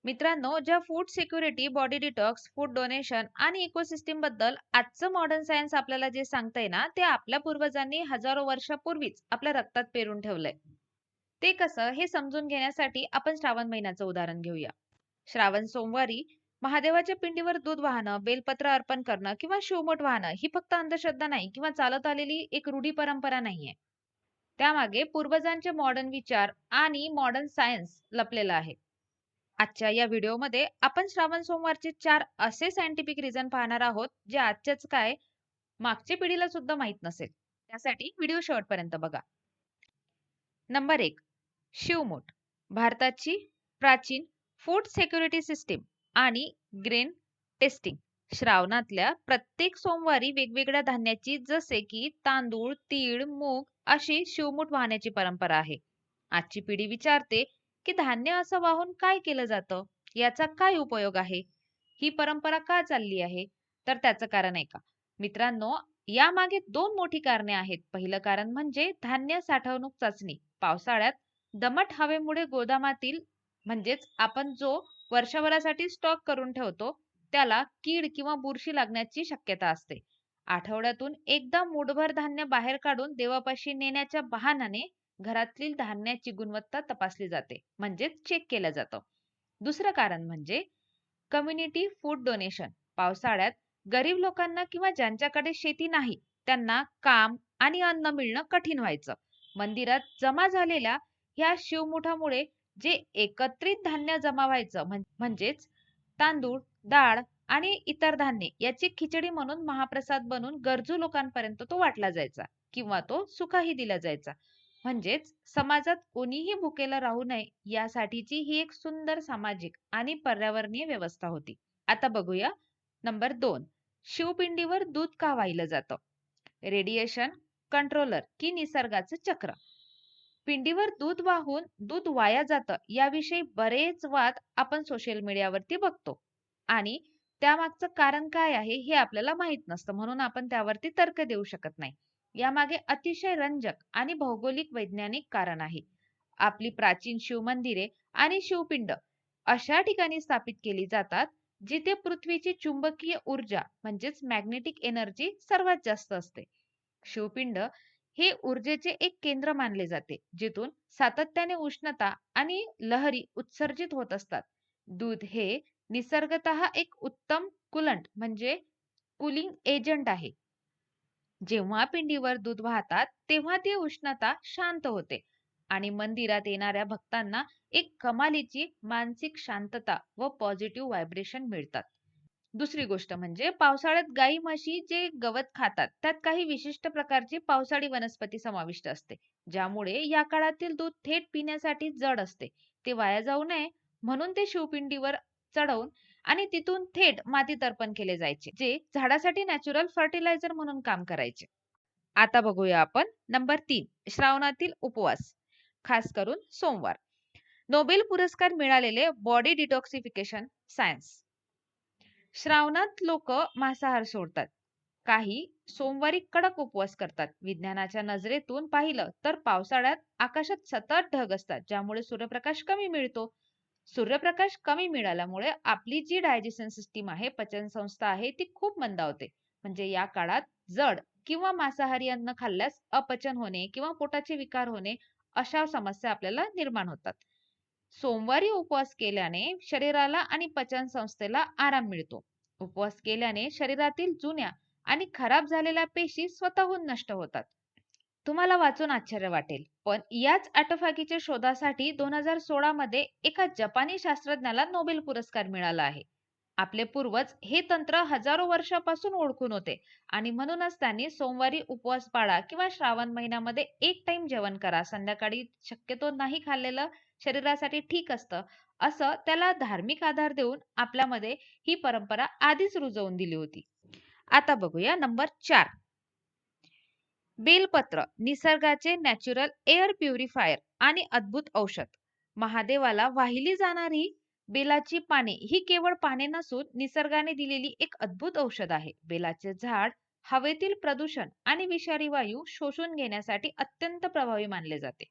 मित्रांनो, ज्या food security, body detox, food donation आणि इकोसिस्टीम बद्दल आजचं मॉडर्न सायन्स आपल्याला जे सांगतंय ना, ते आपल्या पूर्वजांनी हजारो वर्षापूर्वीच आपल्या रक्तात पेरून ठेवलंय. ते कसं हे समजून घेण्यासाठी आपण श्रावण महिन्याचं उदाहरण घेऊया. श्रावण सोमवारी महादेवाच्या पिंडीवर दूध वाहणं, बेलपत्र अर्पण करणं किंवा शिवमोठ वाहणं ही फक्त अंधश्रद्धा नाही किंवा चालत आलेली एक रूढी परंपरा नाहीये. त्यामागे पूर्वजांचे मॉडर्न विचार आणि मॉडर्न सायन्स लपलेला आहे. आजच्या या व्हिडिओमध्ये आपण श्रावण सोमवारचे 4 असे सायंटिफिक रिझन पाहणार आहोत, जे आजच्याच काय मागच्या पिढीला सुद्धा माहीत नसेल. त्यासाठी व्हिडिओ शेवटपर्यंत बघा. नंबर 1. शिवमूठ. भारताची प्राचीन फूड सिक्युरिटी सिस्टीम आणि ग्रेन टेस्टिंग. श्रावणातल्या प्रत्येक सोमवारी वेगवेगळ्या धान्याची जसे की तांदूळ, तीळ, मूग अशी शिवमूठ वाहण्याची परंपरा आहे. आजची पिढी विचारते की धान्य असं वाहून काय केलं जातं? याचा काय उपयोग आहे? ही परंपरा का चालली आहे? तर त्याचं कारण आहे का? मित्रांनो, यामागे 2 मोठी कारणे आहेत. पहिलं कारण म्हणजे धान्य साठवणूक चाचणी. पावसाळ्यात दमट हवेमुळे गोदामातील म्हणजेच आपण जो वर्षभरासाठी स्टॉक करून ठेवतो, त्याला कीड किंवा बुरशी लागण्याची शक्यता असते. आठवड्यातून एकदा मूठभर धान्य बाहेर काढून देवापाशी नेण्याच्या बहाण्याने घरातील धान्याची गुणवत्ता तपासली जाते, म्हणजेच चेक केलं जातं. दुसरं कारण म्हणजे कम्युनिटी फूड डोनेशन. पावसाळ्यात गरीब लोकांना किंवा ज्यांच्याकडे शेती नाही, त्यांना काम आणि अन्न मिळणं कठीण व्हायचं. मंदिरात जमा झालेल्या ह्या शिवमुठामुळे जे एकत्रित धान्य जमा व्हायचं म्हणजेच तांदूळ, डाळ आणि इतर धान्य याची खिचडी म्हणून महाप्रसाद बनून गरजू लोकांपर्यंत तो वाटला जायचा किंवा तो सुखाही दिला जायचा. म्हणजेच समाजात कोणीही भुकेलं राहू नये यासाठीची ही एक सुंदर सामाजिक आणि पर्यावरणीय व्यवस्था होती. आता बघूया नंबर 2. शिवपिंडीवर दूध का वाहिलं जातं? रेडिएशन कंट्रोलर की निसर्गाचं चक्र. पिंडीवर दूध वाहून दूध वाया जातं याविषयी बरेच वाद आपण सोशल मीडियावरती बघतो आणि त्यामागचं कारण काय आहे हे आपल्याला माहित नसतं, म्हणून आपण त्यावरती तर्क देऊ शकत नाही. यामागे अतिशय रंजक आणि भौगोलिक वैज्ञानिक कारण आहे. आपली प्राचीन शिवमंदिरे आणि शिवपिंड अशा ठिकाणी स्थापित केली जातात जिथे पृथ्वीची चुंबकीय ऊर्जा म्हणजेच मॅग्नेटिक एनर्जी सर्वात जास्त असते. शिवपिंड हे ऊर्जेचे एक केंद्र मानले जाते, जिथून सातत्याने उष्णता आणि लहरी उत्सर्जित होत असतात. दूध हे निसर्गतः एक उत्तम कूलंट म्हणजे कूलिंग एजंट आहे. जेव्हा पिंडीवर दूध वाहतात, तेव्हा ती उष्णता शांत होते आणि मंदिरात येणाऱ्या भक्तांना एक कमालीची मानसिक शांतता व पॉझिटिव्ह व्हायब्रेशन मिळतात. दुसरी गोष्ट म्हणजे पावसाळ्यात गाई म्हशी जे गवत खातात, त्यात काही विशिष्ट प्रकारची पावसाळी वनस्पती समाविष्ट असते, ज्यामुळे या काळातील दूध थेट पिण्यासाठी जड असते. ते वाया जाऊ नये म्हणून ते शिवपिंडीवर चढवून आणि तिथून थेट मातीत अर्पण केले जायचे, जे झाडासाठी नॅचरल फर्टिलायझर म्हणून काम करायचे. आता बघूया आपण नंबर 3. श्रावणातील उपवास, खास करून सोमवार. नोबेल पुरस्कार मिळालेले बॉडी डिटॉक्सिफिकेशन सायन्स. श्रावणात लोक मांसाहार सोडतात. काही सोमवारी कडक उपवास करतात. विज्ञानाच्या नजरेतून पाहिलं तर पावसाळ्यात आकाशात सतत ढग असतात, ज्यामुळे सूर्यप्रकाश कमी मिळतो. सूर्यप्रकाश कमी मिळाल्यामुळे आपली जी डायजेशन सिस्टीम आहे, पचन संस्था आहे, ती खूप मंदावते. म्हणजे या काळात जड किंवा मांसाहारी अन्न खाल्ल्यास अपचन होणे किंवा पोटाचे विकार होणे अशा समस्या आपल्याला निर्माण होतात. सोमवारी उपवास केल्याने शरीराला आणि पचन संस्थेला आराम मिळतो. उपवास केल्याने शरीरातील जुन्या आणि खराब झालेल्या पेशी स्वतःहून नष्ट होतात. तुम्हाला वाचून आश्चर्य वाटेल, पण याच आटोफागीच्या शोधासाठी 2016 मध्ये एका जपानी शास्त्रज्ञाला नोबेल पुरस्कार मिळाला आहे. आपले पूर्वज हे तंत्र हजारो वर्षापासून ओळखून होते आणि म्हणूनच त्यांनी सोमवारी उपवास पाळा किंवा श्रावण महिन्यामध्ये एक टाइम जेवण करा, संध्याकाळी शक्यतो नाही खाल्लेलं शरीरासाठी ठीक असतं, असं त्याला धार्मिक आधार देऊन आपल्यामध्ये ही परंपरा आधीच रुजवून दिली होती. आता बघूया नंबर 4. बेलपत्र, निसर्गाचे नॅचरल एअर प्युरिफायर आणि अद्भुत औषध. महादेवाला वाहिली जाणारी बेलाची पाने ही केवळ पाने नसून निसर्गाने दिलेली एक अद्भुत औषध आहे. बेलाचे झाड हवेतील प्रदूषण आणि विषारी वायू शोषून घेण्यासाठी अत्यंत प्रभावी मानले जाते.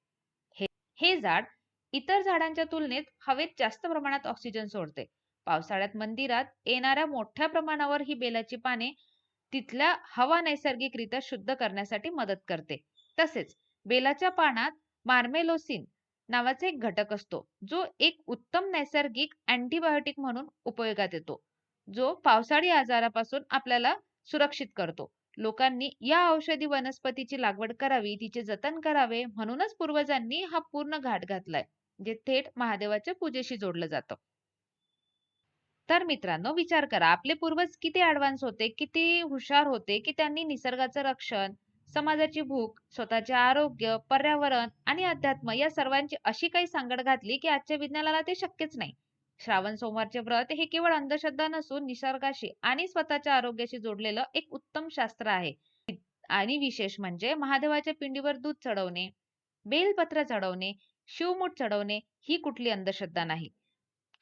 हे हे झाड इतर झाडांच्या तुलनेत हवेत जास्त प्रमाणात ऑक्सिजन सोडते. पावसाळ्यात मंदिरात येणाऱ्या मोठ्या प्रमाणावर ही बेलाची पाने तिथल्या हवा नैसर्गिकरित्या शुद्ध करण्यासाठी मदत करते. तसेच बेलाच्या पानात मार्मेलोसिन नावाचा एक घटक असतो, जो एक उत्तम नैसर्गिक अँटीबायोटिक म्हणून उपयोगात येतो, जो पावसाळी आजारापासून आपल्याला सुरक्षित करतो. लोकांनी या औषधी वनस्पतीची लागवड करावी, तिचे जतन करावे, म्हणूनच पूर्वजांनी हा पूर्ण घाट घातलाय, जे थेट महादेवाच्या पूजेशी जोडलं जातं. तर मित्रांनो, विचार करा, आपले पूर्वज किती ॲडव्हान्स होते, किती हुशार होते, की त्यांनी निसर्गाचं रक्षण, समाजाची भूक, स्वतःचे आरोग्य, पर्यावरण आणि अध्यात्म या सर्वांची अशी काही सांगड घातली, की आजच्या विज्ञानाला ते शक्यच नाही. श्रावण सोमवारचे व्रत हे केवळ अंधश्रद्धा नसून निसर्गाशी आणि स्वतःच्या आरोग्याशी जोडलेलं एक उत्तम शास्त्र आहे. आणि विशेष म्हणजे महादेवाच्या पिंडीवर दूध चढवणे, बेलपत्र चढवणे, शिवमूठ चढवणे ही कुठली अंधश्रद्धा नाही.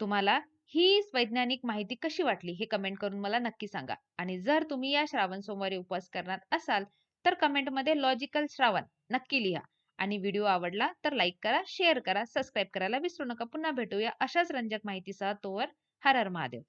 तुम्हाला ही वैज्ञानिक माहिती कशी वाटली हे कमेंट करून मला नक्की सांगा. आणि जर तुम्ही या श्रावण सोमवारी उपवास करणार असाल, तर कमेंटमध्ये लॉजिकल श्रावण नक्की लिहा. आणि व्हिडिओ आवडला तर लाईक करा, शेअर करा, सबस्क्राईब करायला विसरू नका. पुन्हा भेटूया अशाच रंजक माहितीसह. तोवर हर हर महादेव.